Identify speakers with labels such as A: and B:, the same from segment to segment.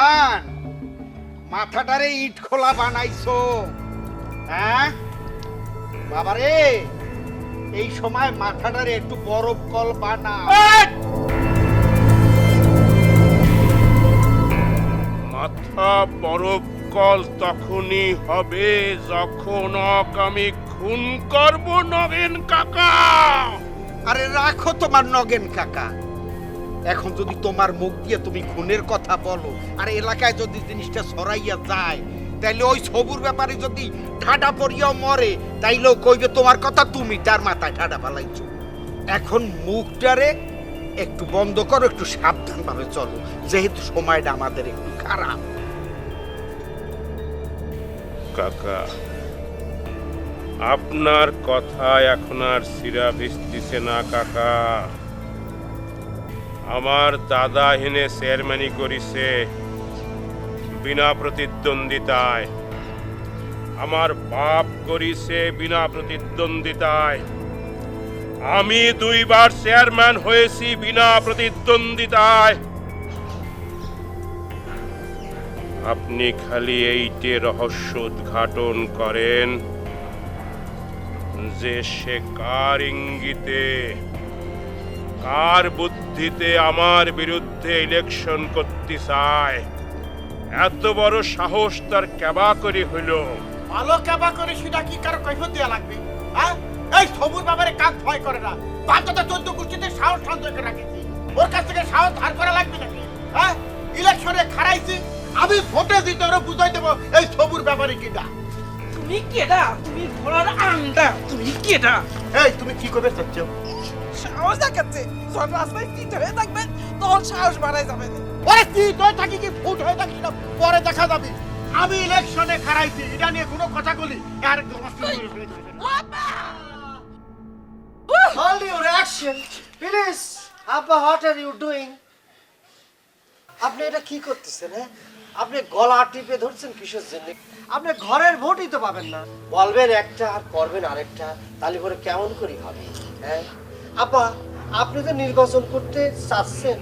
A: জান মাথাটারে ইট খোলা বানাইছো হ্যাঁ বাবারে এই সময় মাথাটারে একটু বরফ কল বানা
B: মাথা বরফ কল তখনই হবে যখন আমি খুন করব নগেন কাকা।
A: আরে রাখো তোমার নগেন কাকা এখন যদি তোমার মুখ দিয়ে তুমি খুনের কথা বলো আর এলাকায় যদি জিনিসটা ছড়াইয়া যায় তাইলে ওই সবুর ব্যাপারে যদি ঠাডা পড়িয়াও মরে তাইলেও কইবে তোমার কথা তুমি তার মাথায় ঠাডা ফালাইছো এখন মুখটারে একটু বন্ধ করো একটু সাবধান ভাবে চলো যেহেতু সময়টা আমাদের একটু খারাপ
B: কাকা আপনার কথায় এখন আর সিরা ভিজতেছে না কাকা। আমার দাদা হেনে চেয়ারম্যানি করিছে বিনা প্রতিদ্বন্দ্বিতায়, আমার বাপ করিছে বিনা প্রতিদ্বন্দ্বিতায়, আমি 2 বার চেয়ারম্যান হয়েছি বিনা প্রতিদ্বন্দ্বিতায়। আপনি খালি এইটে রহস্য উদ্ঘাটন করেন যে সে কার ইঙ্গিতে কার বুদ্ধিতে আমার বিরুদ্ধে ইলেকশন করতে চায়। এত বড় সাহস তার কেবা করে হইল।
C: ভালো কেবা করে সেটা কি কারো কৈফিয়ত দেয়া লাগবে? হ্যাঁ এই সবুজ বাবারে কাক ভয় করে না, বাচ্চাটা 14 গোষ্ঠীতে সাহস সঞ্চয় করে রাখেছি, ওর কাছ থেকে সাহস ধার করা লাগবে নাকি? হ্যাঁ ইলেকশনে খারাইছি আমি ভোটে দিতে ওরা বুঝাই দেবো এই সবুর ব্যাপারে কিনা।
D: তুমি কেডা? তুমি ঘোড়ার আন্ডা, তুমি কেডা?
C: এই তুমি কি করবে চাচ্ছ?
D: সাহস দেখাচ্ছে যখন রাস্তায় স্থিত হয়ে থাকবেন তখন সাহস বাড়াই যাবে না।
C: ওরে তুই তুই থাকি কি ফুট হয়ে থাকিস না পরে দেখা যাবে। আমি ইলেকশনে খারাইছি এটা নিয়ে কোনো কথা বলি আর
E: Hold your action, please. Abba, what are you doing? আপনি এটা কি করতেছেন? হ্যাঁ আপনি গলা টিপে ধরছেন কিসের জন্য? আপনি ঘরের ভোটই তো পাবেন না, বলবেন একটা আর করবেন আরেকটা, তাহলে পরে কেমন করে হবে? হ্যাঁ আব্বা আপনি তো নির্বাচন করতে চাচ্ছেন,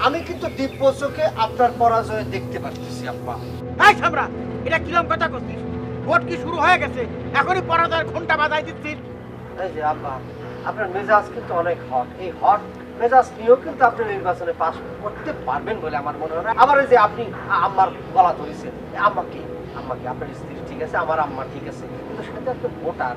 E: আমি কিন্তু দিব্য চোখে আপনার পরাজয় দেখতে পাচ্ছি আব্বা।
C: এই সামরা এটা কিরম কথা করছিস? ভোট কি শুরু হয়ে গেছে এখনই পরাজয়ের ঘন্টা বাজাই দিচ্ছিস?
E: এই যে আব্বা আপনার মেজাজ কিন্তু অনেক হট, এই হট মেজাজ নিয়েও কিন্তু আপনি নির্বাচনে পাস করতে পারবেন বলে আমার মনে হয়। আবার এই যে আপনি আম্মার গলা ধরেছেন, আম্মাকে আপনার স্ত্রী ঠিক আছে, আমার আম্মা ঠিক আছে, কিন্তু সেটা তো আপনার ভোটার,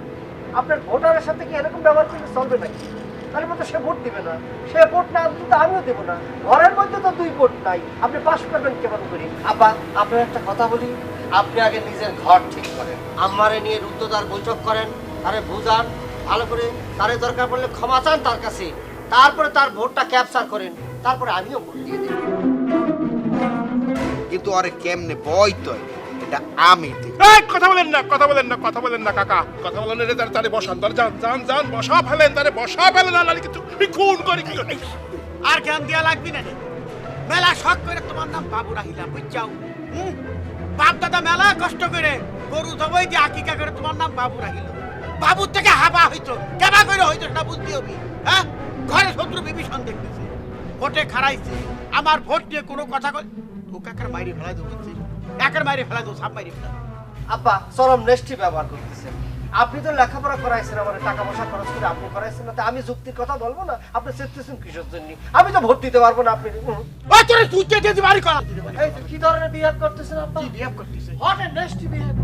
E: আপনার ভোটারের সাথে কি এরকম ব্যবহার করলে চলবে নাকি? তাহলে মতো সে ভোট দিবে না, সে ভোট না দিলে তো আমিও দেবো না। ঘরের মধ্যে তো 2 ভোট নাই, আপনি পাস করবেন কেমন করে? আব্বা আপনার একটা কথা বলি, আপনি আগে নিজের ঘর ঠিক করেন, আম্মারে নিয়ে রুদ্ধদ্বার বৈঠক করেন, তারে বুঝান ভালো করে, তারে দরকার পড়লে ক্ষমা চান তার কাছে, তারপরে তার ভোটটা ক্যাপচার করেন, তারপরে আমিও ভোট দিয়ে দেব।
A: কিন্তু আরে কেমনে বই তো এটা আমি দিই
B: এই কথা বলেন না, কথা বলেন না, কথা বলেন না কাকা, কথা বলেন না। তারে বসান, তারে যান যান যান বসা ফেলেন, তারে বসা ফেলেন, না কিন্তু খুন করে কি করে?
C: আর জ্ঞান দেয়া লাগবি না রে। মেলা শখ করে তোমার নাম বাবু রাহিলা বুঝছাও? বাপ দাদা মেলা কষ্ট করে গরু জবাই দিয়ে আকিকা করে তোমার নাম বাবু রাহিল। বাবুর থেকে হাবা হইতো কেবা করে হইতো সেটা বুঝতে হবে। হ্যাঁ ঘরে শত্রু বিভীষণ দেখতেছে, ভোটে খারাইছে, আমার ভোট নিয়ে কোনো কথা কই তো কাকার মাইরে ফেলাই দেবো, একের মাইরে ফেলাই দেবো, সব মাইরে ফেলাই।
E: আব্বা চরম নেষ্টি ব্যবহার করতেছেন, আপনি তো লেখাপড়া করাইছেন, আমার টাকা পয়সা খরচ করে আপনি করাইছেন না, আমি যুক্তির কথা বলবো না? আপনি চেষ্টেছেন কিসের জন্য? আমি তো ভোট দিতে পারবো না। আপনি
C: ওই তোরে তুই কে দিয়ে বাড়ি করা
E: এই কি ধরনের বিহেভ করতেছেন আব্বা?
C: কি বিহেভ করতেছে?
E: What a nasty behave!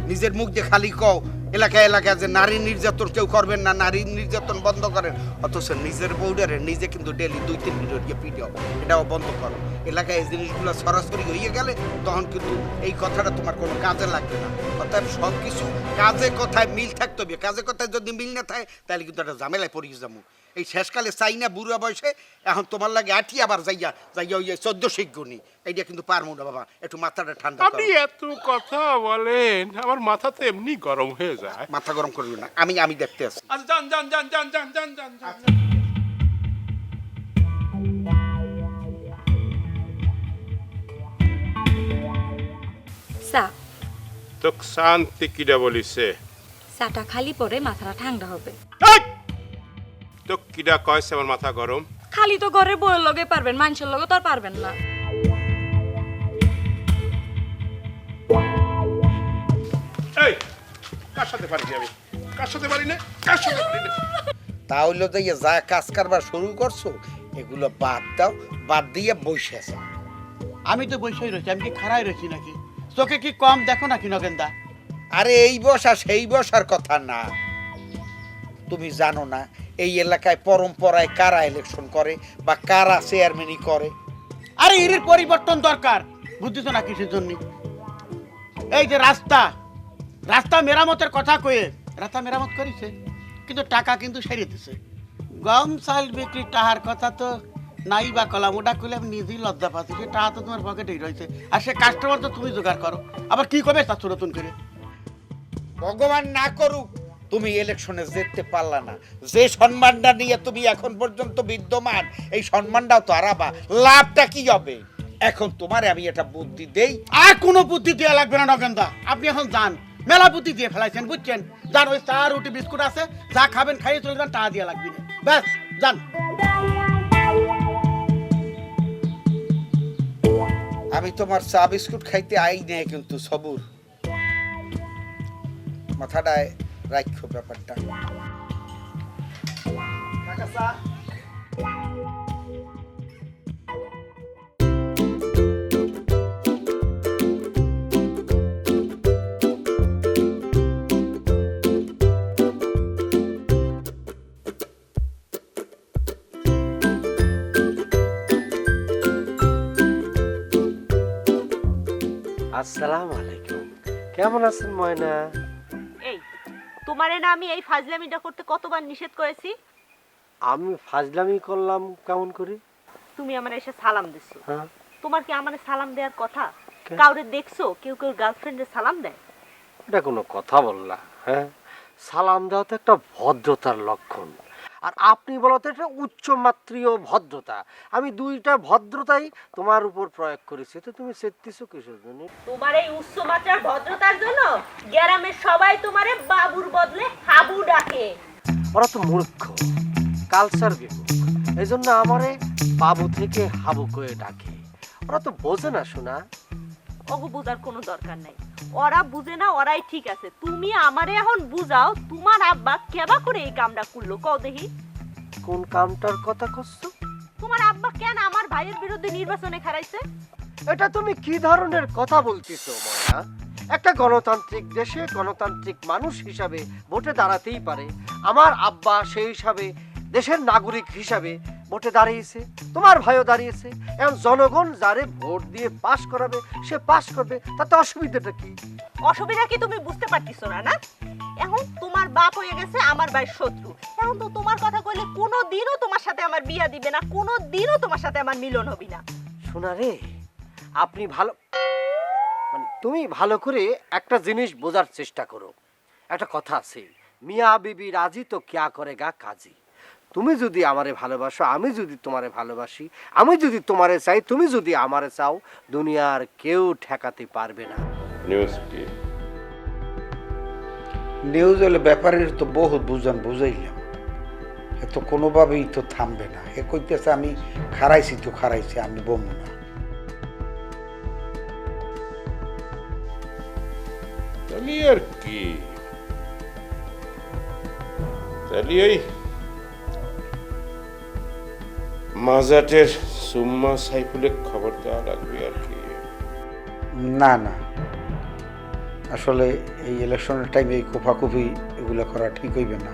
A: নিজের মুখ দিয়ে খালি কও এলাকায় এলাকায় যে নারী নির্যাতন কেউ করবেন না, নারী নির্যাতন বন্ধ করেন, অথচ নিজের বউডারে নিজে কিন্তু ডেলি 2-3 মিনিট গিয়ে পিডিও এটাও বন্ধ করো। এলাকায় এই জিনিসগুলো সরাসরি হয়ে গেলে তখন কিন্তু এই কথাটা তোমার কোনো কাজে লাগবে না। অর্থাৎ সব কিছু কাজে কথায় মিল থাকতে হবে, কাজে কথায় যদি মিল না থাকে তাহলে কিন্তু একটা ঝামেলায় পড়িয়ে যাবো। এই শেষকালে চাই না বুড়া বয়সে এখন তোমার লাগে আঠি আবার যাইয়া যাইয়া ওই 14 শিখগুনি এইটা কিন্তু পারবো না বাবা, একটু মাথাটা ঠান্ডা
B: আপনি এত কথা বলেন আমার মাথা তো এমনি গরম হয়ে যায়।
A: মাথা গরম করবি না, আমি দেখতে আসি।
B: আচ্ছা যান যান যান যান যান যান যান যান।
F: চা
B: তো শান্তি কিরা বলিছে?
F: চাটা খালি পরে মাথাটা ঠান্ডা হবে।
B: তো কিরা কয়েছে আমার মাথা গরম?
F: খালি তো ঘরের বউয়ের লগে পারবেন, মানুষের লগে তো আর পারবেন না।
B: সাথে পারিনি আমি, কার সাথে পারি না, কার সাথে পারি না।
A: তাহলে তো ইয়ে যা কাজ কারবার শুরু করছো এগুলো বাদ দাও, বাদ দিয়ে বসে আছো।
C: আমি তো বসেই রয়েছি, আমি কি খাড়াই রয়েছি নাকি? চোখে কি কম দেখো নাকি নগেনদা?
A: আরে এই বসা সেই বসার কথা না। তুমি জানো না এই এলাকায় পরম্পরায় কারা ইলেকশন করে বা কারা চেয়ারম্যানই করে?
C: আরে এর পরিবর্তন দরকার, বুঝছো না কিসের জন্য? এই যে রাস্তা মেরামতের কথা কয়ে রাস্তা মেরামত করেছে, কিন্তু টাকা কিন্তু সেরিয়ে দিছে। গম চাল বিক্রি টাকার কথা তো নাই বা কলাম, ওটা করলে আমি নিজেই লজ্জা পাচ্ছি। সে টাকা তো তোমার পকেটেই রয়েছে, আর সে কাস্টমার তো তুমি জোগাড় করো। আবার কি করবে চাচ্ছ নতুন করে?
A: ভগবান না করুক তুমি ইলেকশনে জিততে পারলা না, যে সম্মানটা নিয়ে তুমি এখন পর্যন্ত বিদ্যমান এই সম্মানটাও তো হারাবা, লাভটা কি হবে? এখন তোমারে আমি এটা বুদ্ধি দেই।
C: আর কোনো বুদ্ধি দেওয়া লাগবে না নগেনদা, আপনি এখন যান। মেলা বুদ্ধি দিয়ে ফেলাইছেন, বুঝছেন? যান, ওই চা রুটি বিস্কুট আছে, যা খাবেন খাইয়ে চলে যান, টাকা দেওয়া লাগবে না। ব্যাস যান।
A: আমি তোমার চা বিস্কুট খাইতে আই নাই, কিন্তু সবুর মাথাটায় রাখো ব্যাপারটা।
E: আসসালামু আলাইকুম, কেমন আছেন ময়না?
G: এই তোমারে না আমি এই ফাজলামিটা করতে কতবার নিষেধ করেছি?
E: আমি ফাজলামি করলাম কেমন করে?
G: তুমি আমার এসে সালাম দিছো,
E: হ্যাঁ,
G: তোমার কি আমারে সালাম দেওয়ার কথা?
E: কে?
G: কাউরে দেখছো কেউ কেউ গার্লফ্রেন্ডের সালাম দেয়?
E: এটা কোনো কথা বললা? হ্যাঁ, সালাম দেওয়া তো একটা ভদ্রতার লক্ষণ, আর আপনি বলো তো এটা উচ্চমাত্রীয় ভদ্রতা। আমি দুইটা ভদ্রতাই তোমার উপর প্রয়োগ করেছি, তো তুমি চেতিছো কিসের জন্য?
G: তোমার এই উচ্চ মাত্রার ভদ্রতার জন্য গ্রামের সবাই তোমারে বাবুর বদলে হাবু ডাকে।
E: ওরা তো মূর্খ, কালচার বিমুখ, এই জন্য আমারে বাবু থেকে হাবু করে ডাকে। ওরা তো বোঝে না শোনা।
G: ওগো বোঝার কোনো দরকার নাই, ওরা বুঝে না, ওরাই ঠিক আছে। তুমি আমারে এখন বুঝাও তোমার আব্বা কেবা করে এই কামটা করলো, কও দেখি।
E: কোন কামটার কথা করছো?
G: তোমার আব্বা কেন আমার ভাইয়ের বিরুদ্ধে নির্বাচনে খারাইছে?
E: এটা তুমি কি ধরনের কথা বলতেছো ময়না? একটা গণতান্ত্রিক দেশে গণতান্ত্রিক মানুষ হিসাবে ভোটে দাঁড়াতেই পারে। আমার আব্বা সেই হিসাবে দেশের নাগরিক হিসাবে ভোটে দাঁড়িয়েছে, তোমার ভাইও দাঁড়িয়েছে। এখন জনগণ যারে ভোট দিয়ে পাশ করাবে সে পাশ করবে, তাতে অসুবিধাটা কি?
G: অসুবিধা কি তুমি বুঝতে পারতিস না? না, এখন তোমার বাপ হয়ে গেছে আমার ভাইয়ের শত্রু। এখন তো তোমার কথা কইলে কোনোদিনও তোমার সাথে আমার বিয়া দিবে না, কোনোদিনও তোমার সাথে আমার মিলন হবে না।
E: শোনা রে, আপনি ভালো তুমি ভালো করে একটা জিনিস বোঝার চেষ্টা করো। একটা কথা আছে, মিয়া বিবি রাজি তো ক্যা করেগা কাজী। তুমি যদি আমারে ভালোবাসো, আমি যদি তোমারে ভালোবাসি, আমি যদি তোমারে চাই, তুমি যদি আমারে চাও, দুনিয়ার কেউ ঠেকাতে পারবে না।
B: নিউজ কি?
A: নিউজ হলে ব্যাপারের তো বহুত বুঝাইলাম, এ তো কোনোভাবেই তো থামবে না। এ কইতেছে আমি খারাইছি তো খারাইছি, আমি বমু না।
B: তাহলে আর কি, তাহলে ওই মাজাটের সুম্মা সাইফুলের খবর দেওয়া লাগবে আর কি।
A: না না, আসলে এই ইলেকশনের টাইমে এই কোফাকুফি এগুলো করা ঠিক হইবে না।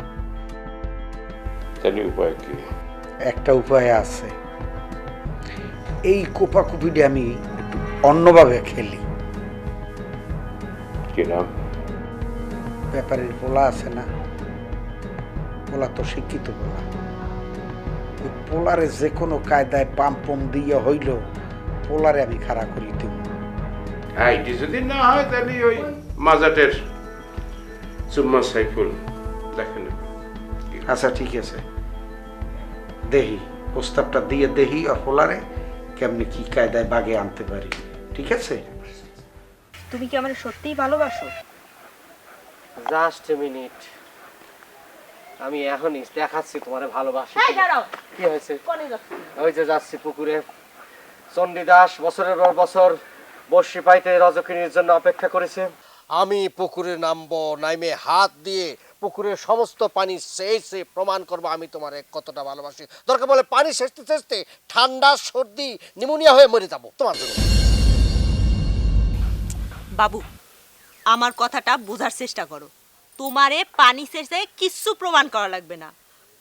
B: তাহলে উপায় কি?
A: একটা উপায় আছে, এই কোফাকুফিটা আমি একটু অন্যভাবে খেলি।
B: কি নাম?
A: ব্যাপারের পোলা আছে না, পোলা তো শিক্ষিত পোলা, ওই পোলারে যে কোনো কায়দায় পাম্পম দিয়ে হইল পোলারে আমি খাড়া করি দিব।
B: হ্যাঁ, এটি যদি না হয় তাহলে ওই মাজাটের সুম্মা সাইফুল দেখেন।
A: আচ্ছা ঠিক আছে, দেহি প্রস্তাবটা দিয়ে দেহি আর পোলারে কেমনি কি কায়দায় বাগে আনতে পারি। ঠিক আছে?
G: তুমি কি আমার সত্যিই ভালোবাসো?
E: জাস্ট এ মিনিট, আমি এখনই দেখাচ্ছি তোমারে ভালোবাসি।
G: এই দাঁড়াও,
E: কি হয়েছে?
G: কোনে যাচ্ছ?
E: ওই যে যাচ্ছি পুকুরে। চণ্ডীদাস বছরের পর বছর বর্ষি পাইতে রজকিনীর জন্য অপেক্ষা করেছে। আমি পুকুরে নামবো, নাইমে হাত দিয়ে পুকুরের সমস্ত পানি শেষে প্রমাণ করবো আমি তোমারে কতটা ভালোবাসি। দরকার বলে পানি শেষতে শেষতে ঠান্ডা সর্দি নিউমোনিয়া হয়ে মরে যাবো তোমার জন্য।
G: বাবু, আমার কথাটা বোঝার চেষ্টা করো। তোমারে পানি শেষে কিচ্ছু প্রমাণ করা লাগবে না।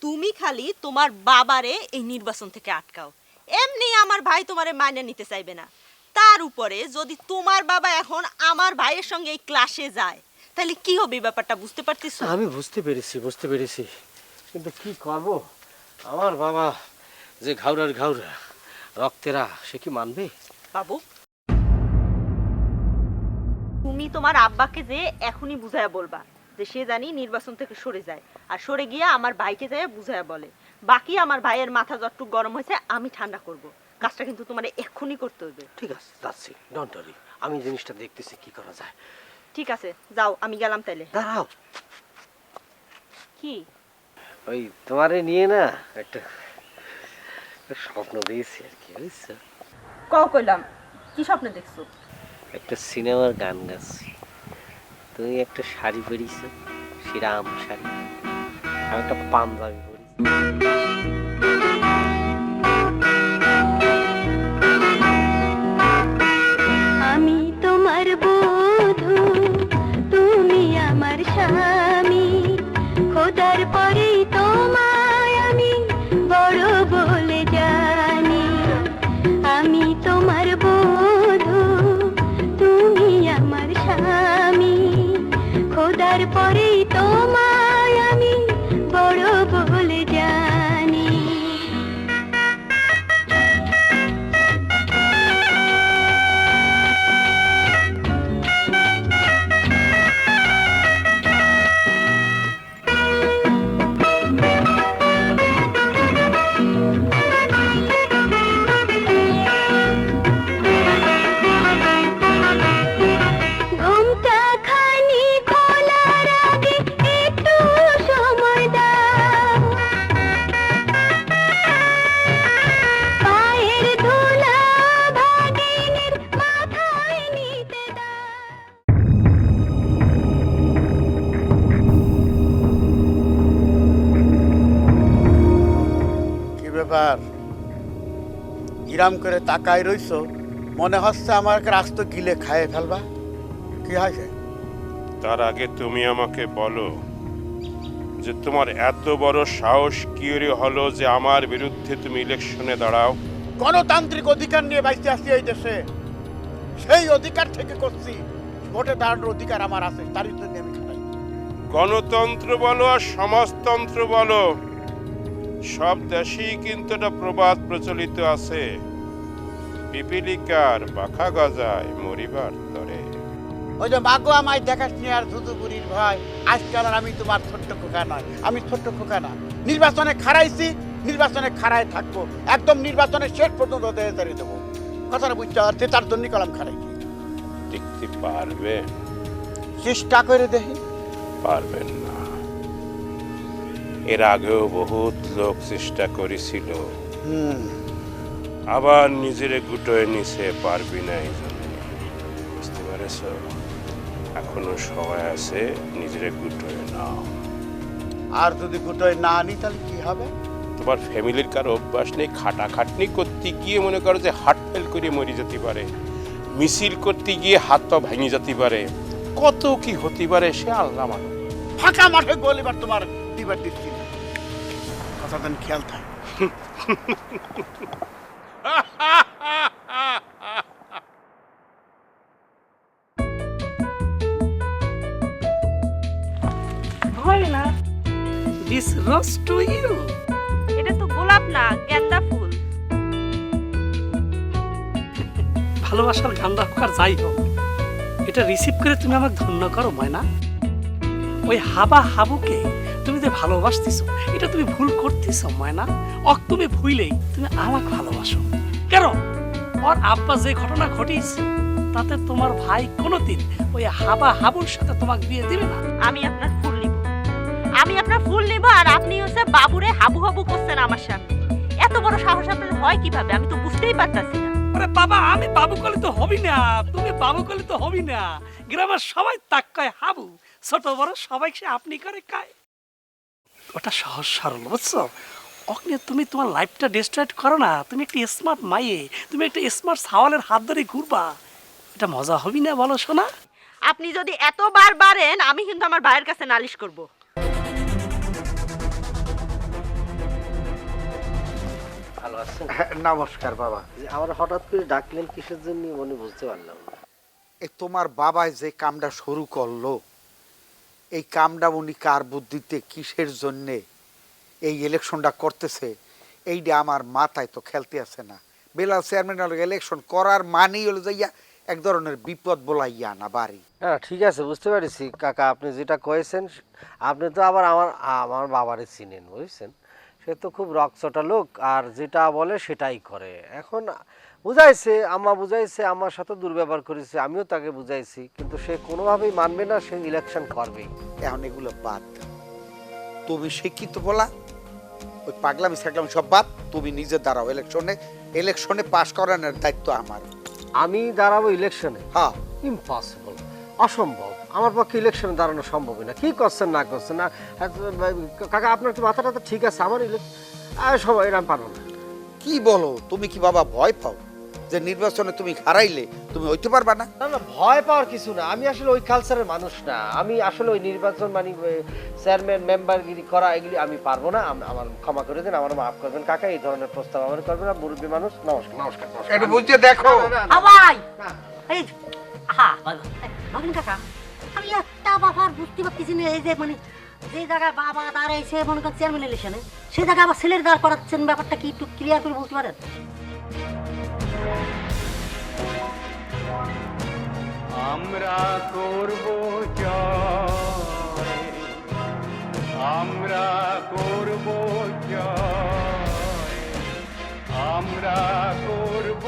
G: তুমি খালি তোমার বাবারে এই নির্বাচন থেকে আটকাও। এমনি আমার ভাই তোমারে মাইনে নিতে চাইবে না। তার উপরে যদি তোমার বাবা এখন আমার ভাইয়ের সঙ্গে এই ক্লাসে যায়, তাহলে কি হবে ব্যাপারটা বুঝতে পারতেছো?
E: আমি বুঝতে পেরেছি, কিন্তু কি করব? আমার বাবা যে ঘাউরার ঘাউরা রক্তেরা, সে কি মানবে?
G: বাবু, তুমি তোমার আব্বাকে যে এখনই বুঝায়া বলবা যে সে জানি নির্বাচন থেকে সরে যায়, আর সরে গিয়ে আমার ভাইকে যায় বুঝায়া বলে। বাকি আমার ভাইয়ের মাথা যতটুকু গরম হয়েছে আমি ঠান্ডা করব। কাজটা কিন্তু তোমার এক্ষুনি করতে হবে।
E: ঠিক আছে, যাচ্ছি, ডোন্ট ওয়ারি, আমি জিনিসটা দেখতেছি কি করা যায়।
G: ঠিক আছে, যাও, আমি গেলাম তাইলে।
E: দাঁড়াও,
G: কি?
E: ওই তোমারে নিয়ে না একটা স্বপ্ন দিয়েছি আর কি, বুঝছো?
G: কইলাম, কি স্বপ্ন দেখছো?
E: একটা সিনেমার গান গাচ্ছি, তুমি একটা শাড়ি পরিস, শ্রীরাম শাড়ি, আমি একটা পাঞ্জাবি পরি।
H: আমি তোমার বধূ, তুমি আমার স্বামী, খোদার পরেই তোমায় আমি বড় বলে জানি। আমি তোমার বধূ, তুমি আমার স্বামী, খোদার পরেই তোমায় আমি বড় বলে জানি। ঘুমটা খানি খোলার আগে একটু সময় দাও, পায়ের ধুলা ভাগিনীর মাথায় নিতে দাও।
C: কি ব্যাপার, ইরাম করে তাকাই রইছো? মনে হচ্ছে আমার রাস্তা গিলে খায় ফেলবা। কি হয়েছে?
B: তার আগে তুমি আমাকে বলো যে তোমার এত বড় সাহস কি করে হলো যে আমার বিরুদ্ধে তুমি ইলেকশনে দাঁড়াও?
C: গণতান্ত্রিক অধিকার নিয়ে বাইতে আসছি এই দেশে, সেই অধিকার থেকে করছি। ভোটে দাঁড়ানোর অধিকার আমার আছে, তারই জন্য আমি খাই।
B: গণতন্ত্র বলো আর সমাজতন্ত্র বলো, সব দেশেই কিন্তু একটা প্রবাদ প্রচলিত আছে, পিপিলিকার পাখা গজায় মরিবার তরে।
C: ওই যে মাগো আমায় দেখাস নি আর ধুধুপুরির ভয়, আজকাল আর আমি তোমার ছোট্ট খোকা নয়, আমি ছোট্ট খোকা না। নির্বাচনে খারাইছি, নির্বাচনে খারায় থাকবো, একদম নির্বাচনের শেষ পর্যন্ত দেড়ে দেবো। কথাটা বুঝতে পারছি, তার জন্যই কলাম খারাইছি।
B: দেখতে পারবে?
C: চেষ্টা করে দেখি।
B: পারবেন না। এর আগেও বহুত লোক চেষ্টা করেছিল, আবার নিজেরে গুটোয় নিছে, পারবি না এই জন্য। বুঝতে পারেছ? এখনো সময় আছে, নিজেরে গুটোয় নাও।
C: আর যদি গুটোয় না আনি তাহলে কি হবে?
B: তোমার ফ্যামিলির কারো অভ্যাস নেই, খাটাখাটনি করতে গিয়ে মনে করো যে হার্ট ফেল করে মরে যেতে পারে, মিছিল করতে গিয়ে হাত পা ভেঙে যেতে পারে, কত কি হতে পারে সে আল্লাহ মানো।
C: ফাঁকা মাঠে গোল এবার তোমার দিবার দিচ্ছি না, কথাটা খেয়াল থাকে।
D: This rose to you.
G: এটা তো গোলাপ না, গেন্দা ফুল।
D: ভালোবাসার গান্দা হোক আর যাই হোক, এটা রিসিভ করে তুমি আমাকে ধন্য করো ময়না। ওই হাবা হাবুকে তুমি যে ভালোবাসতেছো, এটা তুমি ভুল করতেছো ময়না। তুমি ভুলেই তুমি আমাকে ভালোবাসো। কেন? ওর আব্বা যে ঘটনা ঘটিয়েছে তাতে তোমার ভাই কোনোদিন ওই হাবা হাবুর সাথে তোমাকে বিয়ে দিবে না।
G: আমি আপনার ফুল নিব, আমি আপনার ফুল নিব, আর আপনি হচ্ছে বাবুরে হাবু হাবু করছেন আমার সামনে। এত বড় সাহস আপনার হয় কিভাবে? আমি তো বুঝতেই পারতাছি না।
D: আরে বাবা আমি বাবু কলে তো হবি না, তুমি বাবু কলে তো হবি না। গ্রামের সবাই তাক কয় হাবু, ছোট বড় সবাই সে আপনি করে কায়। ওটা সহজ সরল বুঝছো? অগ্নি তুমি তোমার লাইফটা ডিস্ট্রয়েড করো না। তুমি একটা স্মার্ট মাইয়ে, তুমি একটা স্মার্ট সাওয়ালের হাত ধরে ঘুরবা, এটা মজা হবি না বলো শোনা?
G: আপনি যদি এতবার বাড়েন আমি কিন্তু আমার ভাইয়ের কাছে নালিশ করব।
E: ভালো আছেন?
A: নমস্কার বাবা।
E: আমার হঠাৎ করে ডাকলেন কিসের জন্য মনে বুঝতে পারলাম না।
A: এ তোমার বাবাই যে কামটা শুরু করলো, এই কামটা উনি কার বুদ্ধিতে কিসের জন্যে এই ইলেকশনটা করতেছে, এইটা আমার মাথায় তো খেলতে আছে না। বেলাল চেয়ারম্যান ইলেকশন করার মানেই হলো যাইয়া এক ধরনের বিপদ বলাইয়া না বাড়ি।
E: হ্যাঁ ঠিক আছে, বুঝতে পেরেছি কাকা। আপনি যেটা কয়েছেন, আপনি তো আবার আমার বাবারে চিনেন, বুঝছেন? সে তো খুব রকচটা লোক, আর যেটা বলে সেটাই করে। এখন বুঝাইছে আম্মা, বুঝাইছে আমার সাথে দুর্ব্যবহার করেছে, আমিও তাকে বুঝাইছি, কিন্তু সে কোনোভাবেই মানবে না, সে ইলেকশন করবেই।
A: এখন এগুলো বাদ দাও। তুমি শিক্ষিত বলা, ওই পাগলামি সাগলামি সব বাদ, তুমি নিজে দাঁড়াও ইলেকশনে। ইলেকশনে পাশ করানোর দায়িত্ব আমার।
E: আমি দাঁড়াবো ইলেকশনে?
A: হ্যাঁ।
E: ইম্পসিবল, অসম্ভব। আমার পক্ষে ইলেকশনে দাঁড়ানো সম্ভবই না। কি করছেন না করছেন না কাকা, আপনার কি মাথাটা তো ঠিক আছে? আমার সবাই আমি পারবো না।
A: কি বলো তুমি? কি বাবা ভয় পাও যে নির্বাচনে তুমি হারাইলে তুমি হইতে পারবা না?
E: না না, ভয় পাওয়ার কিছু না। আমি আসলে ওই কালচারের মানুষ না। আমি আসলে ওই নির্বাচন মানে চেয়ারম্যান মেম্বারগিরি করা এগুলি আমি পারবো না। আমার ক্ষমা করে দেন, আমার মাফ করবেন কাকা। এই ধরনের প্রস্তাব আমার করবেন না, মুরব্বী মানুষ। নমস্কার নমস্কার নমস্কার।
A: একটু বুঝতে দেখো।
I: ভাই এই নবীন কাকা, আমি একটা ব্যাপার বুঝতে পারতেছি না। এই যে মানে যে জায়গায় বাবা দাঁড়াইছে মনে করেন চেয়ারম্যান ইলেকশনে, সেই জায়গায় আবার ছেলের দাঁড় করাচ্ছেন, ব্যাপারটা কি একটু ক্লিয়ার করে বলতে পারেন?
J: আমরা করব জয়, আমরা করব জয়, আমরা করব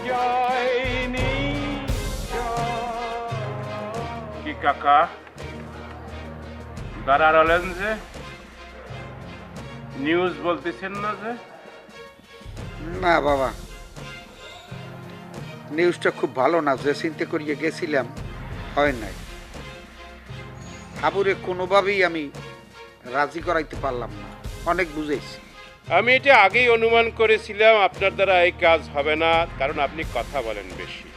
J: জয়
B: কি কাকা দাঁড়ালেন যে? নিউজ বলতেছেন না যে?
A: না বাবা, নিউজটা খুব ভালো না। যে চিন্তা করিয়ে গেছিলাম হয় নাই। হাবুরে কোনোভাবেই আমি রাজি করাইতে পারলাম না, অনেক বুঝাইছি।
B: আমি এটা আগেই অনুমান করেছিলাম আপনার দ্বারা এই কাজ হবে না, কারণ আপনি কথা বলেন বেশি।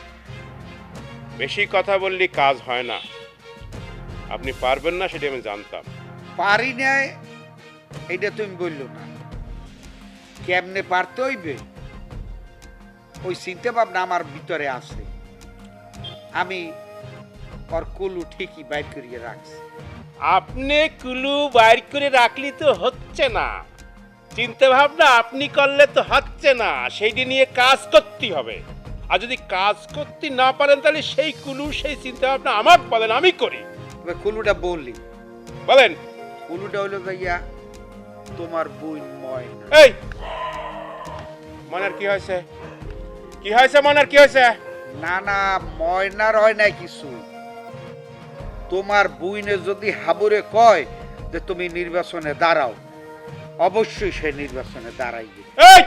B: বেশি কথা বললে কাজ হয় না। আপনি পারবেন না সেটা আমি জানতাম।
A: পারি নাই এইটা তুমি বললো না, কেমনে পারতে হইবে ওই চিন্তা ভাবনা আমার ভিতরে আছে। আমি ওর কুলু ঠিকই বাইর করিয়ে রাখছি।
B: আপনি কুলু বাইর করে রাখলি তো হচ্ছে না, চিন্তা ভাবনা আপনি করলে তো হচ্ছে না। সেইটি নিয়ে কাজ করতে হবে। আর যদি কাজ করতে না পারেন তাহলে সেই কুলু সেই চিন্তা ভাবনা আমাকে বলেন, আমি করি।
A: তবে কুলুটা বললি,
B: বলেন।
A: কুলুটা হইলো ভাইয়া তোমার বই ময়না।
B: এই মনার কি হয়েছে? কি হয়েছে মনার, কি হয়েছে?
A: না না, ময়নার হয় নাই কিছু। তোমার বুইনে যদি হাবুরে কয় যে তুমি নির্বাচনে দাঁড়াও, অবশ্যই সে নির্বাচনে দাঁড়াইবে।
B: এই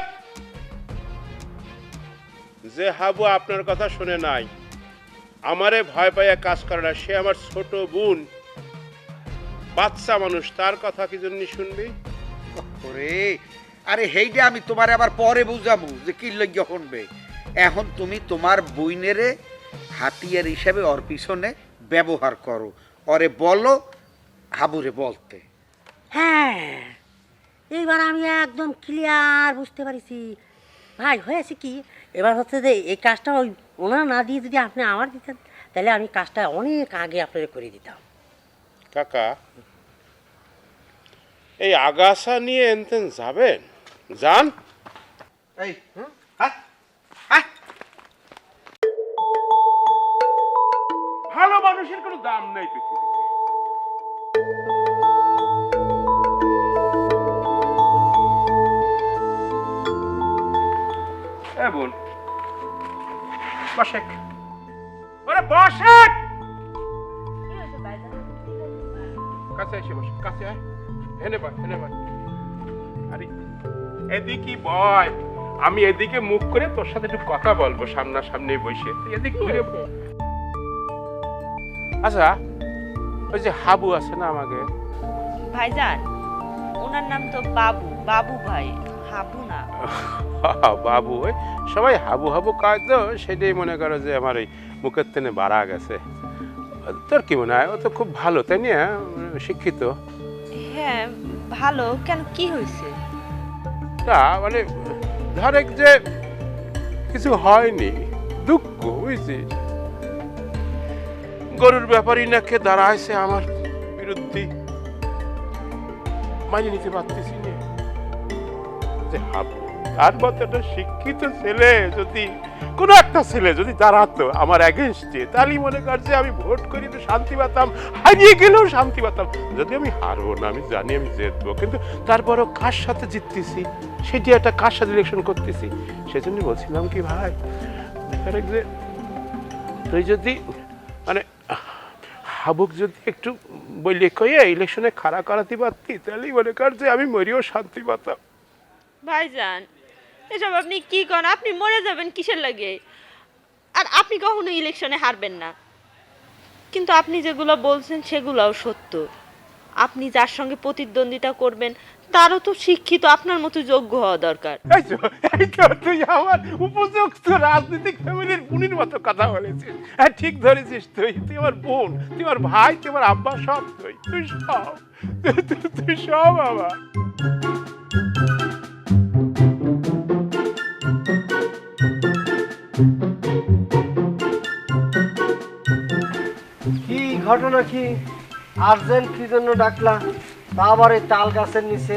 B: যে হাবু আপনার কথা শুনে নাই, আমারে ভয় পাইয়া কাজ করে না, সে আমার ছোট বোন, বাচ্চা মানুষ, তার কথা কি জন্য শুনবি?
A: ওরে আরে হেইটা আমি তোমারে আবার পরে বুঝাবো যে কি লাগিয়া শুনবে। এখন তুমি তোমার বইনেরে হাতিয়ার হিসাবে ওর পিছনে ব্যবহার করো, ওরে বলো হাবুরে বলতে।
I: হ্যাঁ, এইবার আমি একদম ক্লিয়ার বুঝতে পারছি ভাই। হয়েছে কি, এবার হচ্ছে যে এই কাজটা ওই ওনারা না দিয়ে যদি আপনি আমার দিতেন, তাহলে আমি কাজটা অনেক আগে আপনাকে করে দিতাম।
B: কাকা, এই আগাছা নিয়ে এনতেন যাবেন? যান।
A: এই
B: ভালো মানুষের কোনো দাম নেই পৃথিবীতে। এ বোন, বসেক। ওরে বসেক। কাছে এসে বস, কাছে আয়। হেনে বয়, হেনে বয়। আরে এদিকে বয়। আমি এদিকে মুখ করে তোর সাথে একটু কথা বলবো সামনাসামনি বসে, তুই এদিকে ঘুরে। আচ্ছা ওই যে হাবু আছে না আমাকে,
G: ভাইজান ওনার নাম তো বাবু, বাবু ভাই, হাবু না।
B: বাবু, ওই সবাই হাবু হাবু কাজ তো, সেটাই মনে করো যে আমার এই মুখের তেনে বাড়া গেছে। তোর কি মনে হয়, ও তো খুব ভালো তাই না, শিক্ষিত?
G: হ্যাঁ ভালো, কেন কি হয়েছে?
B: না মানে ধরেক যে কিছু হয়নি, দুঃখ বুঝছিস, গরুর ব্যাপারই নাকি দাঁড়াইছে আমার বিরুদ্ধে, মানিয়ে নিতে পারতেছি না যে হাবু তার মতো একটা শিক্ষিত ছেলে যদি, কোনো একটা ছেলে যদি দাঁড়াতো আমার এগেনস্টে, তাহলেই মনে করছে আমি ভোট করি তো শান্তি পাতাম, হারিয়ে গেলেও শান্তি পাতাম। যদি আমি হারবো না, আমি জানি আমি জিতবো, কিন্তু তারপরও কার সাথে জিততেছি সেটি একটা, কার সাথে ইলেকশন করতেছি। সেজন্য বলছিলাম কি ভাই, যে তুই যদি মানে হাবুক যদি একটু বললে কয়ে ইলেকশনে খাড়া করাতে পারতি, তাহলেই মনে কর যে আমি মরিও শান্তি পাতাম।
G: ভাইজান এসব আপনি কি করেন? আপনি মরে যাবেন কিসের লাগে? আর আপনি কখনো ইলেকশনে হারবেন না। কিন্তু আপনি যেগুলো বলছেন সেগুলোও সত্য। আপনি যার সঙ্গে প্রতিদ্বন্দ্বিতা করবেন তারও তো শিক্ষিত আপনার মতো যোগ্য হওয়া দরকার।
B: এই তো তুই আমার উপযুক্ত রাজনৈতিক ফ্যামিলির বোনের মতো কথা বলেছিস। হ্যাঁ ঠিক ধরেছিস, তুই আমার বোন, তুই আমার ভাই, তুই আমার আব্বা, সব তুই সব, তুই সব আমার।
E: কি ঘটনা, কি আর্জেন্ট কি জন্য ডাকলা? তা আবার এই তাল গাছের নিচে?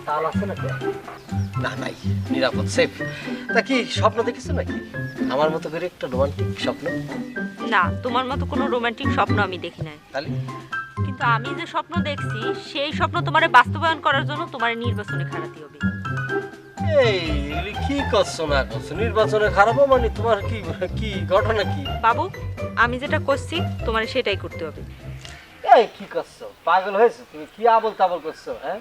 E: তাল আছে নাকি? না নাই, নিরাপদ, সেফ। তা কি স্বপ্ন দেখেছো নাকি আমার মতো করে একটা রোমান্টিক স্বপ্ন?
G: না, তোমার মতো কোনো রোমান্টিক স্বপ্ন আমি দেখি নাই।
E: তাহলে
G: কিন্তু আমি যে স্বপ্ন দেখছি সেই স্বপ্ন তোমারে বাস্তবায়ন করার জন্য তোমার নির্বাচনে খাড়াতে হবে।
E: এই কি করছো না করছো, নির্বাচনে খারাপ মানে তোমার কি কি ঘটনা কি?
G: বাবু আমি যেটা করছি তোমার সেটাই করতে হবে।
E: এই কি করছো, পাগল হয়েছো তুমি? কি আবল তাবল করছো? হ্যাঁ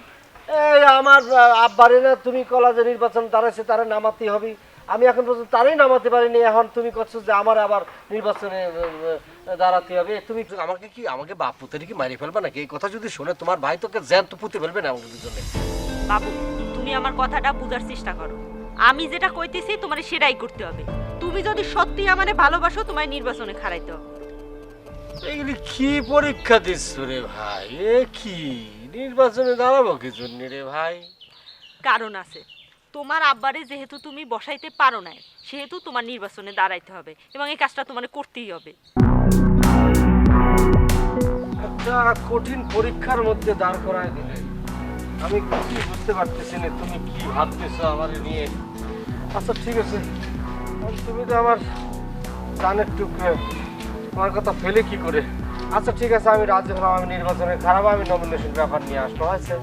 E: এই আমার আব্বারে না তুমি কলা যে নির্বাচন দাঁড়াইছে তারা নামাতে হবে, আমি এখন পর্যন্ত তারই নামাতে পারিনি, এখন তুমি করছো যে আমার আবার নির্বাচনে দাঁড়াতে হবে। তুমি আমাকে কি, আমাকে বাপ পুতের কি মারি ফেলবে নাকি? এই কথা যদি শোনে তোমার ভাই তোকে জ্যান্ত পুঁতে ফেলবে না আমাকে দুজনে।
G: বাবু তুমি আমার কথাটা বোঝার চেষ্টা করো, আমি যেটা কইতেছি তোমার সেটাই করতে হবে। তুমি যদি সত্যি আমারে ভালোবাসো তোমায় নির্বাচনে খাড়াইতে হবে।
E: এইগুলি কি পরীক্ষা দিচ্ছ রে ভাই? এ কি নির্বাচনে দাঁড়াবো কি জন্য রে ভাই?
G: কারণ আছে, তোমার আব্বারে যেহেতু তুমি বসাইতে পারো না, সেহেতু তোমার নির্বাচনে দাঁড়াইতে হবে এবং এই কাজটা তোমার করতেই হবে।
E: একটা কঠিন পরীক্ষার মধ্যে দাঁড় করায় দিলে, আমি কিছুই বুঝতে পারতেছি না তুমি কি ভাবতেছো আমার নিয়ে। আচ্ছা ঠিক আছে, তুমি তো আমার জানের টুকরো, তোমার কথা ফেলে কি করে? আচ্ছা ঠিক আছে, আমি রাজ্য হলাম, আমি নির্বাচনে খারাপ, আমি নমিনেশন ব্যাপার নিয়ে আসবো। হয়েছে?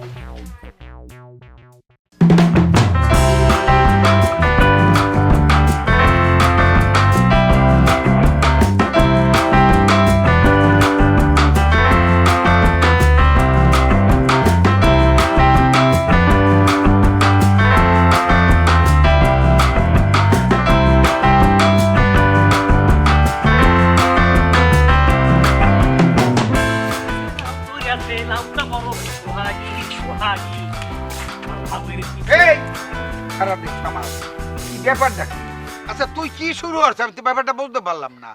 A: এই খারাপ দিস আমার কি ব্যাপারটা কি? আচ্ছা তুই কি শুরু করছ, আমি তো ব্যাপারটা বলতে পারলাম না।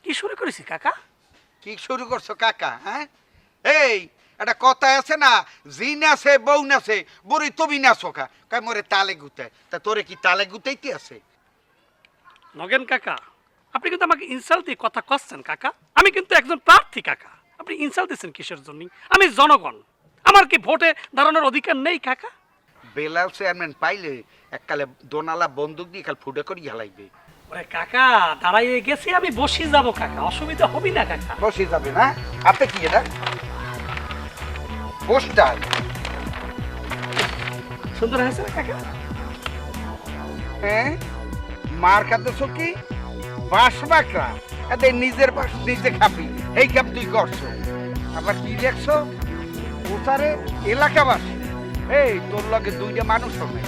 D: কি শুরু করেছি কাকা?
A: কি শুরু করছো কাকা? হ্যাঁ এই একটা কথা আছে না, জি নাচে বউ নাচে বড়ি তুমি নাচো কা, কাই মোরে তালে গুতায়, তা তোরে কি তালে গুতাইতে আছে?
D: নগেন কাকা, আপনি কিন্তু আমাকে ইনসাল্ট দিয়ে কথা করছেন কাকা। আমি কিন্তু একজন প্রার্থী কাকা, আপনি ইনসাল্ট দিচ্ছেন কিসের জন্য? আমি জনগণ, আমার কি ভোটে দাঁড়ানোর অধিকার নেই কাকা?
A: বেলাল চেয়ারম্যান পাইলে এককালে দোনালা বন্দুক দিয়ে কাল ফুটে করি হালাইবে।
D: ওরে কাকা, দাঁড়াইয়ে গেছি আমি, বসে যাব কাকা, অসুবিধা হবে না কাকা।
A: বসে যাবে না? আপনি কি এটা পোস্টার
D: সুন্দর হয়েছে না কাকা?
A: হ্যাঁ মার কাঁদেছো কি? বাস বাঁকড়া এদের নিজের বাস নিজে খাবি, এই কাপ তুই করছো। আবার কি দেখছো ওসারে এলাকাবাসী, এই তোর লগে দুইটা মানুষ হবে,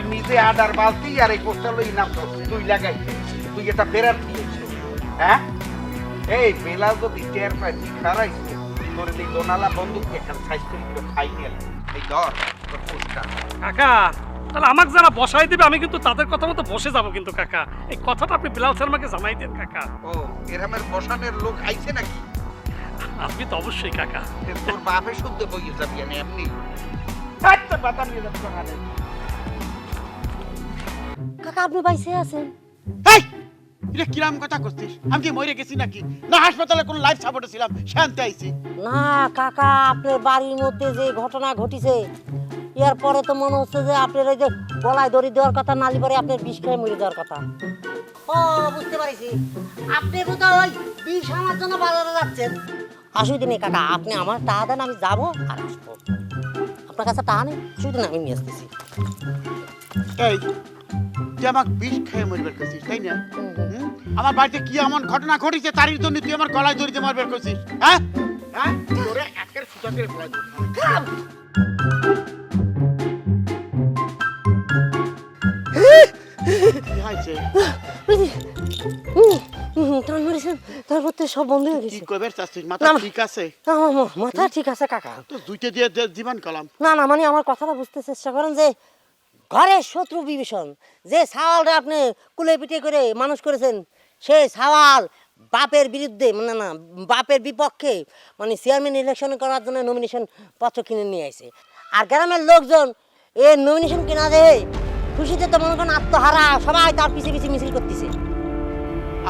A: তুই নিজে আডার বালতি আর এই পোস্টার লই নাম তুই লাগাইছিস, তুই এটা বেরার দিয়েছিস, হ্যাঁ? এই বেলা যদি টের পাই তুই খারাইছিস, তোর এই দোনালা বন্দুক এখানে সাইজ করে খাই নিয়ে এই ধর তোর পোস্টার।
D: কাকা তাহলে আমাকে যারা বসাই দিবে আমি কিন্তু তাদের কথা মতো বসে যাব কিন্তু কাকা, এই কথাটা আপনি বিলাল শর্মাকে জানাই দেন কাকা।
A: ও এরমের বসানের লোক আইছে নাকি?
D: আপনি তো অবশ্যই কাকা।
A: তোর বাপে শুদ্ধ বইয়ে যাবি আমি এমনি বাতাম নিয়ে যাচ্ছ ওখানে।
I: কাকা আপনি বাইসে আছেন?
C: এই এটা কিরাম কথা করছিস? আমি কি মরে গেছি নাকি? না হাসপাতালে কোনো লাইফ সাপোর্টে ছিলাম, শান্তি আইছি।
I: না কাকা, আপনার বাড়ির মধ্যে যে ঘটনা ঘটিছে এর পরে তো মনে হচ্ছে যে আপনার এই যে গলায় দড়ি দেওয়ার কথা, নালি পরে আপনার বিষ খেয়ে মরে দেওয়ার কথা। ও বুঝতে পারছি, আপনি বোধহয় ওই বিষ আনার জন্য বাজারে যাচ্ছেন। অসুবিধা নেই কাকা, আপনি আমার টাকা দেন, আমি যাবো আর আসবো। আপনার কাছে টাকা নেই, অসুবিধা নেই, আমি নিয়ে আসতেছি।
C: এই তুই আমাকে বিষ খেয়ে মরবে করছিস তাই না? আমার বাড়িতে কি এমন ঘটনা ঘটেছে তারই জন্য তুই আমার গলায় দড়িতে মারবে করছিস? হ্যাঁ হ্যাঁ, তোরে একের সুতা করে গলায় দড়ি। কি হয়েছে?
I: টান মারিছেন, তারপর তো সব বন্ধ হয়ে
C: কি
I: গেছে।
C: কইবার চাচ্ছিস? মাথা
I: না,
C: ঠিক আছে?
I: মাথা ঠিক আছে কাকা।
C: তো দুইটা দিয়ে জীবন কলাম।
I: না না, মানে আমার কথাটা বুঝতে চেষ্টা করেন যে ঘরের শত্রু বিভীষণ, যে সাওয়ালটা আপনি কুলে পিঠে করে মানুষ করেছেন, সেই সাওয়াল বাপের বিরুদ্ধে, মানে না বাপের বিপক্ষে, মানে চেয়ারম্যান ইলেকশন করার জন্য নমিনেশন পত্র কিনে নিয়ে আসে। আর গ্রামের লোকজন এই নমিনেশন কিনা দেয় খুশিতে তো মনে করেন আত্মহারা, সবাই তার পিছিয়ে পিছিয়ে মিছিল করতেছে।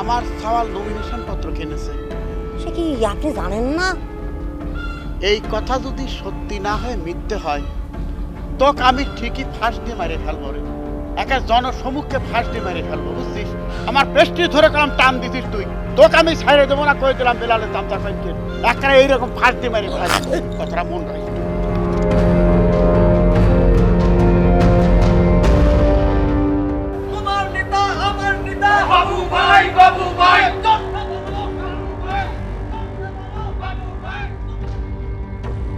C: আমার সওয়াল নমিনেশন পত্র কিনেছে।
I: সে কি আপনি জানেন না?
C: এই কথা যদি সত্যি না হয়, মিথ্যে হয়, তোকে আমি ঠিকই ফাঁস দিয়ে মারে ফেলবো রে। একা জনসমুখে ফাঁস দিয়ে মারে ফেলবো, বুঝছিস? আমার পেস্টি ধরে কলাম টান দিছিস তুই, তোকে আমি ছাইড়ে দেবো না, কয়ে দিলাম বেলালের দামটা কয়েক একটা এইরকম ফাঁস দিয়ে মারে ফেল। কথাটা মন রাখ।
D: তোমার নেতা আমার নেতা বাবু ভাই, বাবু ভাই।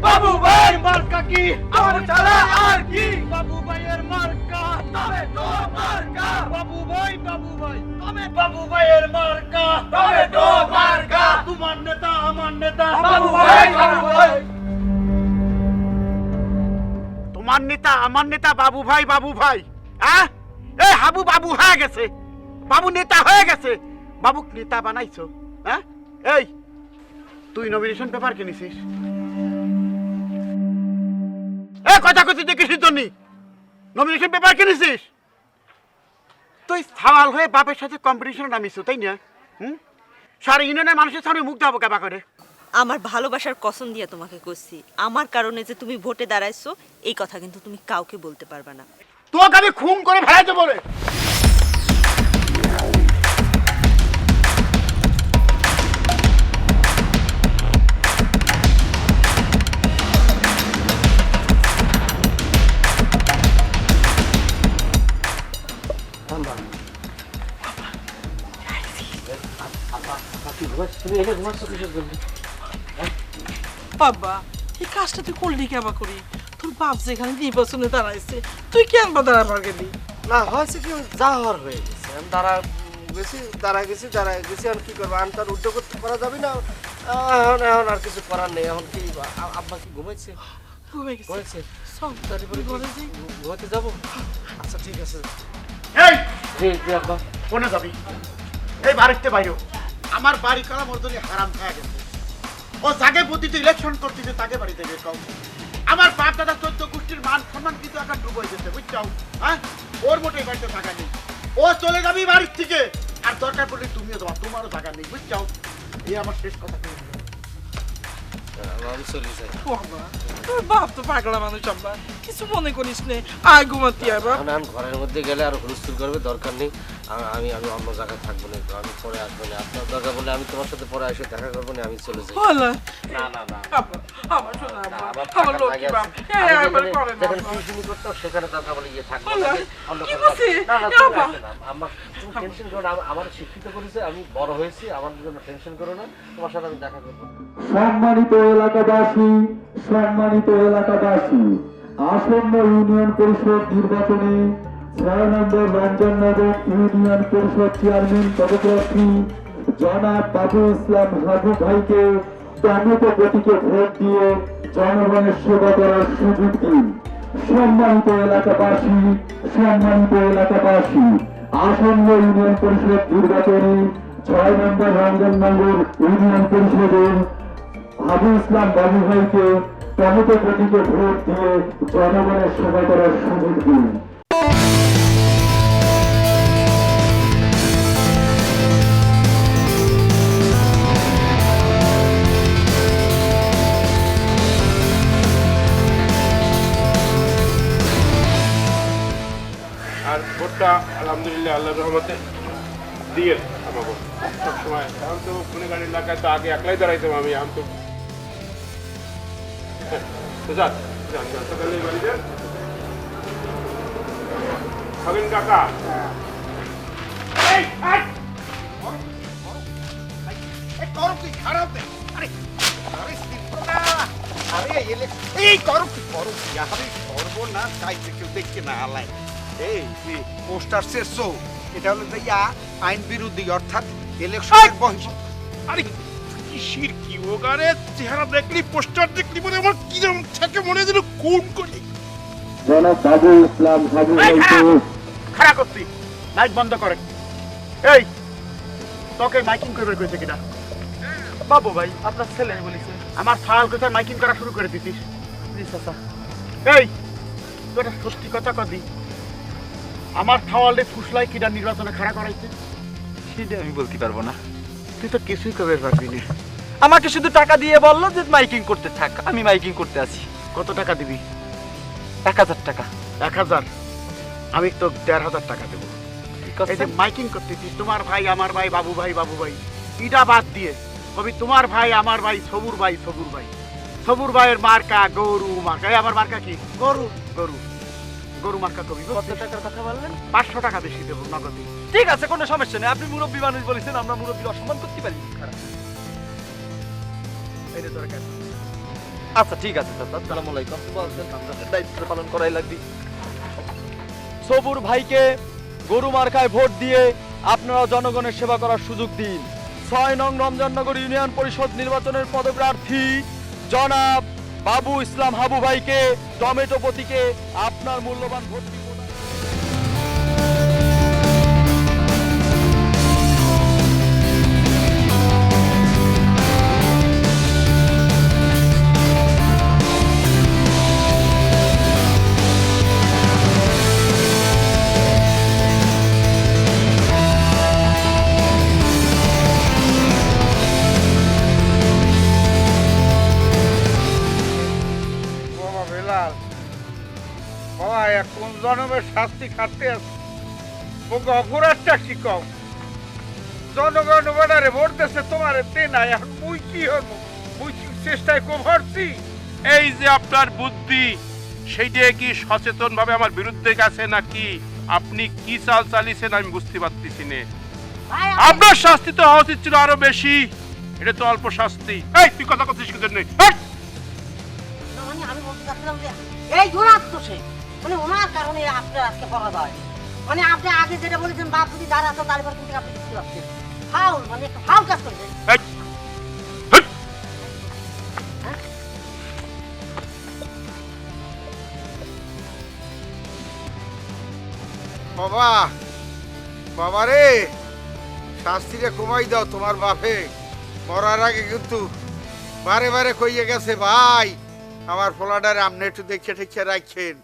D: বাবু ভাই মার্কা কি আমার ছাড়া আর কি? বাবু ভাইয়ের মার্কা তবে তো মার্কা। বাবু ভাই, বাবু ভাই তবে বাবু ভাইয়ের মার্কা তবে তো মার্কা। তোমার নেতা আমার নেতা বাবু ভাই, বাবু ভাই।
C: তোমার নেতা আমার নেতা বাবু ভাই, বাবু ভাই। হ্যাঁ, এই হাবু বাবু হয়ে গেছে, বাবু নেতা হয়ে গেছে, বাবুক নেতা বানাইছো। হ্যাঁ, এই তুই নমিনেশন পেপার কিনেছিস? এ কথা কইছিস যে কিসের জন্য নমিনেশন পেপার কিনেছিস? তুই সাওয়াল হয়ে বাপের সাথে কম্পিটিশনে নামিস তাই না? সারা ইউনিয়নের মানুষের সামনে মুখ দেখাবো কেবা করে?
G: আমার ভালোবাসার কসম দিয়ে তোমাকে কইছি, আমার কারণে যে তুমি ভোটে দাঁড়াইছো এই কথা কিন্তু তুমি কাউকে বলতে পারবে না।
C: তোকে আমি খুন করে ফেলাইতে বলে।
K: বাবা এই কাজটা তুই করলি কেবা করি? তোর বাপ যেখানে নির্বাচনে দাঁড়াইছে তুই কেন বা দাঁড়াবার গেলি?
E: না হয়েছে কি, যা হওয়ার হয়ে গেছে। আমি দাঁড়া গেছি আর কি করবো? আমি তার উদ্যোগ করা যাবে না। এখন আর কিছু করার নেই। এখন কি আব্বা কি ঘুমাইছে?
K: ঘুমে গেছে।
E: ঘুমাইছে?
K: চল,
E: তারপরে
K: ঘরে যাই।
E: ঘুমাতে যাবো? আচ্ছা ঠিক আছে।
C: এই
E: জি আব্বা।
C: কোনে যাবি? এই বাড়িতে বাইরেও আমার বাড়ি করা মোর জন্য হারাম হয়ে গেছে। ও যাকে প্রতিটি ইলেকশন করতেছে তাকে বাড়িতে বের কর। আমার বাপ দাদা 14 গোষ্ঠীর মান সম্মান কিন্তু এখন ডুবে যেতে, বুঝছো? হ্যাঁ, ওর মোটে এই বাড়িতে থাকা নেই। ও চলে যাবি বাড়ির থেকে, আর দরকার পড়লে তুমিও যাবা, তোমারও জায়গা নেই, বুঝছো? এই আমার শেষ কথা।
E: আমি চলে যাই।
K: বাবা তোর বাপ তো পাগলা মানুষ, আব্বা কিছু মনে করিস নে, আয় ঘুমাতি আয় বাপ।
E: এখন ঘরের মধ্যে গেলে আর হুলস্থুল করবে, দরকার নেই। আমি অন্য জায়গায় থাকবো না, আমি পরে আসবো না। আপনার দরকার বলে আমি তোমার সাথে পরে এসে দেখা করবো না, আমি চলে যাই।
K: বল
E: না না না,
K: আব্বা, আমার শোনা আব্বা, আমার লক্ষ্মী বাপ। এই আবার করে না
E: যেখানে
K: আব্বা।
E: টিউশনি করতাম সেখানে দরকার বলে গিয়ে থাকবো
K: বল,
E: না, অন্য
K: কি
E: কোথাও
K: বলছিস?
E: না না,
K: এ
E: তুমি
K: আব্বা।
E: আসো না। আমার তুমি টেনশন করো না, আমার শিক্ষিত করেছে, আমি বড় হয়েছি, আমার জন্য টেনশন করো না, তোমার সাথে আমি দেখা করবো।
L: সম্মানিত এলাকাবাসী, সম্মানিত এলাকাবাসী, আসন্ন ইউনিয়ন পরিষদ নির্বাচনে 6 নম্বর রঞ্জননগর ইউনিয়ন পরিষদ চেয়ারম্যান পদপ্রার্থী জনাব বাবু ইসলাম হাবু ভাইকে টমেটো প্রতীকে ভোট দিয়ে জনগণের সেবা করার সুযোগ দিন। সম্মানিত এলাকাবাসী, আসন্ন ইউনিয়ন পরিষদ নির্বাচনে 6 নম্বর রঞ্জননগর ইউনিয়ন পরিষদের হাবু ইসলাম বাবু ভাইকে টমেটো প্রতীকে ভোট দিয়ে জনগণের সেবা করার সুযোগ দিন।
B: আর ভোটটা আলহামদুলিল্লাহ আল্লাহর রহমতে দিয়ে আমাকে সবসময়। এখন তো কোনো গাড়ির এলাকায় তো আগে একলাই দাঁড়াইতাম আমি, এখন তো যান যান যান সকালে বাড়ি যান। খাবেন কাকা?
A: পোস্টার শেষ এটা হলো ইয়া আইন বিরোধী, অর্থাৎ ইলেকশন বহিষ্কার।
B: আরে কিসির কি ওগারে চেহারা দেখলি পোস্টার দেখলি মনে আমার কি যেন থাকে মনে যেন কোন করি।
L: জনাব বাবু ইসলাম হাবু ভাইকে
C: খারাপ করছি, মাইক বন্ধ করেন। এই তোকে মাইকিং করবে কইছে কিনা? বাবু ভাই আপনার ছেলে বলিছে আমার ফাল কোথায় মাইকিং করা শুরু করে দিছিস। জি চাচা। এই তোরা সত্যি কথা কদি, আমার থাওয়ালে ফুসলাই কিনা নির্বাচনে খাড়া করাইছে?
M: সেটা আমি বলতে পারবো না।
C: তুই তো কিছুই করবে পারবি না।
M: আমাকে শুধু টাকা দিয়ে বললো যে মাইকিং করতে থাক, আমি মাইকিং করতে আছি।
C: কত টাকা দিবি?
M: 1000 টাকা।
C: 1000? আমি তো 1500 টাকা দেবো। এই যে মাইকিং করতেছিস, তোমার ভাই আমার ভাই বাবু ভাই বাবু ভাই, ইটা বাদ দিয়ে কবি তোমার ভাই আমার ভাই সবুর ভাই সবুর ভাই। সবুর ভাইয়ের মার্কা গরু মার্কা। এই আমার মার্কা কি? গরু। গরু গরু মার্কা কবি।
M: কত টাকার কথা বললেন?
C: 500 টাকা বেশি দেবো নগদে।
M: ঠিক আছে, কোনো সমস্যা নেই। আপনি মুরব্বী মানুষ বলেছেন, আমরা মুরব্বীর অসম্মান করতে পারি?
C: এই যে তোর কাছে।
M: আচ্ছা ঠিক আছে চাচা, আসসালামু আলাইকুম। বলছেন আমরা দায়িত্ব পালন করাই লাগবে। সবুর ভাইকে গরু মার্কায় ভোট দিয়ে আপনারা জনগণের সেবা করার সুযোগ দিন। 6 নং রমজাননগর ইউনিয়ন পরিষদ নির্বাচনের পদপ্রার্থী জনাব বাবু ইসলাম হাবু ভাইকে টমেটো প্রতীকে আপনার মূল্যবান ভোট দিন।
A: বাবা বেলাল, বাবা কোন জনমের শাস্তি খাটতে আছে ওকে অপরাধটা শিখাও। জনগণ বেড়ারে ভোট দেশে তোমার তে নাই, এখন মুই কি হব? মুই চেষ্টায় কভারছি।
B: এই যে আপনার বুদ্ধি, সেইটা কি সচেতন ভাবে আমার বিরুদ্ধে গেছে নাকি আপনি কি চাল চালিয়েছেন আমি বুঝতে পারতেছি না। আপনার শাস্তি তো হওয়া উচিত ছিল আরো বেশি, এটা তো অল্প শাস্তি। এই তুই কথা কথা শিখতে নেই।
I: আমি বলতে চাচ্ছিলাম যে এই জোনার তো সে মানে ওনার কারণে আপনার আজকে পরাজয়। মানে আপনি আগে যেটা বলেছেন বাপ যদি দাঁড়া তো তারপর কিন্তু আপনি বুঝতে পারছেন ফাউল, মানে একটা ফাউল কাজ করেছেন।
A: বাবা বাবা রে, শাস্তিরে কমাই দাও তোমার বাপে। মরার আগে কিন্তু বারে বারে কইয়ে গেছে ভাই আমার পোলাডারে আপনি একটু দেখে ঠেকে রাখছেন।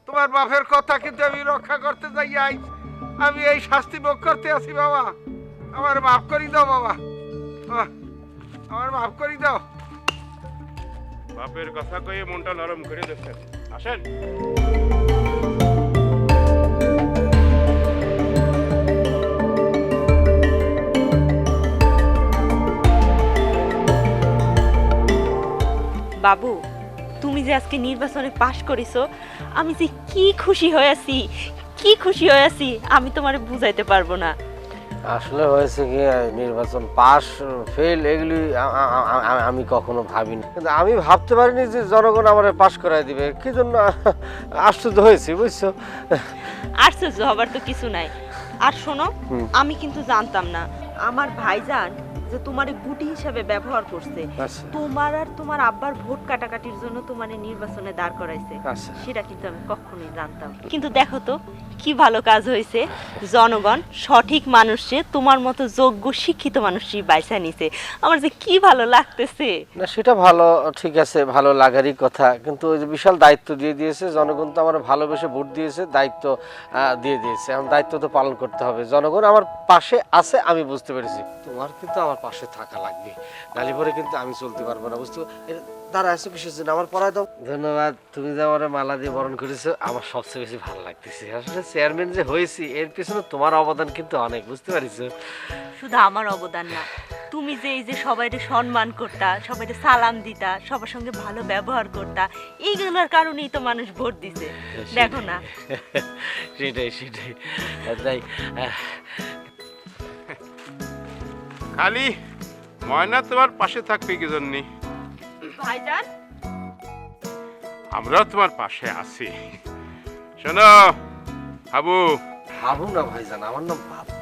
A: তোমার বাপের কথা কিন্তু আমি রক্ষা করতে যাই, আমি এই শাস্তি ভোগ করতে আছি। বাবা আমার মাফ করি দাও, বাবা আমার মাফ করি দাও।
B: বাপের কথা কয়ে মনটা নরম করে দিচ্ছেন। আসেন।
G: বাবু, তুমি যে আজকে নির্বাচনে পাশ করেছো, আমি যে কি খুশি হয়েছি, কি খুশি হয়েছি আমি তোমারে বুঝাইতে পারবো না।
E: আসলে হয়েছে কি নির্বাচন পাস ফেল এগুলি আমি কখনো ভাবিনি, কিন্তু আমি ভাবতে পারিনি যে জনগণ আমার পাস করাই দিবে। কি জন্য আশ্চর্য হয়েছে বুঝছো।
G: আশ্চর্য হবার তো কিছু নাই। আর শোনো, আমি কিন্তু জানতাম না আমার ভাইজান যে তোমারে গুটি হিসাবে ব্যবহার করছে, তোমার আর তোমার আব্বার ভোট কাটাকাটির জন্য তোমারে নির্বাচনে দাঁড় করাইছে, সেটা কিন্তু আমি কখনোই জানতাম। কিন্তু দেখো তো কি ভালো কাজ হয়েছে, জনগণ সঠিক মানুষে তোমার মতো যোগ্য শিক্ষিত মানুষই বাইছা নিছে। আমার যে কি ভালো লাগতেছে।
E: না সেটা ভালো, ঠিক আছে, ভালো লাগারই কথা, কিন্তু ওই যে বিশাল দায়িত্ব দিয়ে দিয়েছে জনগণ, তো আমার ভালোবেসে ভোট দিয়েছে, দায়িত্ব দিয়ে দিয়েছে, এখন দায়িত্ব তো পালন করতে হবে। জনগণ আমার পাশে আছে আমি বুঝতে পেরেছি, তোমার কিন্তু আমার পাশে থাকা লাগবে, নালি পরে কিন্তু আমি চলতে পারবো না, বুঝতে দাঁড়া আছো কিসের জন্য, আমার পড়ায় দাও। ধন্যবাদ, তুমি যে আমার মালা দিয়ে বরণ করেছো আমার সবচেয়ে বেশি ভালো লাগতেছে। আসলে চেয়ারম্যান যে হয়েছি এর পিছনে তোমার অবদান কিন্তু অনেক, বুঝতে পারিছো।
G: শুধু আমার অবদান না, তুমি যে এই যে সবাইকে সম্মান করতা, সবাইকে সালাম দিতা, সবার সঙ্গে ভালো ব্যবহার করতা, এইগুলোর কারণেই তো মানুষ ভোট দিছে, দেখো না।
E: সেটাই সেটাই তাই।
B: খালি ময়না তোমার পাশে থাকবে কি জন্য?
G: ভাইজান,
B: আমরাও তোমার পাশে আছি। শোনো হাবু।
E: হাবু না ভাইজান, আমার নাম বাবু।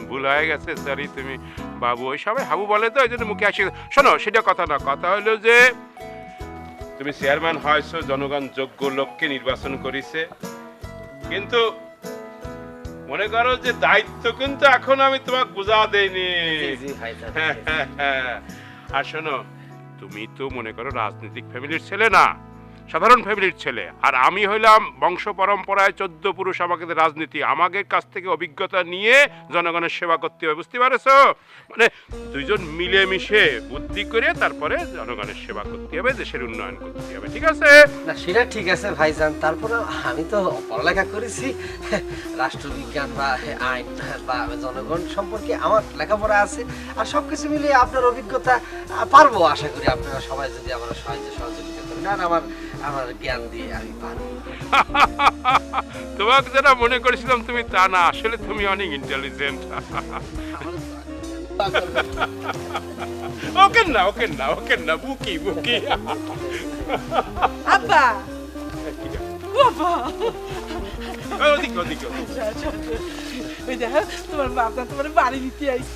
B: ভুল হয়ে গেছে, সরি। তুমি বাবু, ওই সবাই হাবু বলে তো, ওই জন্য মুখে আসি। শোনো, সেটা কথা না, কথা হলো যে তুমি চেয়ারম্যান হয়েছো, জনগণ যোগ্য লোককে নির্বাচন করেছে, কিন্তু মনে করো যে দায়িত্ব কিন্তু এখন আমি তোমাকে বুঝা দেইনি। আর শোনো, তুমি তো মনে করো রাজনৈতিক ফ্যামিলির ছেলে না, সাধারণ ফ্যামিলির ছেলে, আর আমি হইলাম বংশ পরম্পরায় 14 পুরুষ আমাকে রাজনীতি, আমাদের কাছ থেকে অভিজ্ঞতা নিয়ে জনগণের সেবা করতে হবে, বুঝতে পারছো? মানে দুইজন মিলেমিশে বুদ্ধি করে তারপরে জনগণের সেবা করতে হবে, দেশের উন্নয়ন করতে হবে, ঠিক আছে?
E: না সেটা ঠিক আছে ভাইজান, তারপরে আমি তো পড়ালেখা করেছি, রাষ্ট্রবিজ্ঞান বা আইন বা জনগণ সম্পর্কে আমার লেখাপড়া আছে, আর সবকিছু মিলিয়ে আপনার অভিজ্ঞতা পারবো আশা করি। আপনারা সবাই যদি আমার সহযোগিতা করেন আর আমার জ্ঞান দিয়ে আমি পারবো।
B: তোমাকে যারা মনে করেছিলাম তুমি তা না, আসলে তুমি অনেক ইন্টেলিজেন্ট। ওকে না, ওকে না, ওকে না, বুকি বুকি।
K: আব্বা, বাবা,
B: ওদিকে ওদিকে।
K: ওই দেখো তোমার বাবা তোমার বাড়ি নিতে আইছে।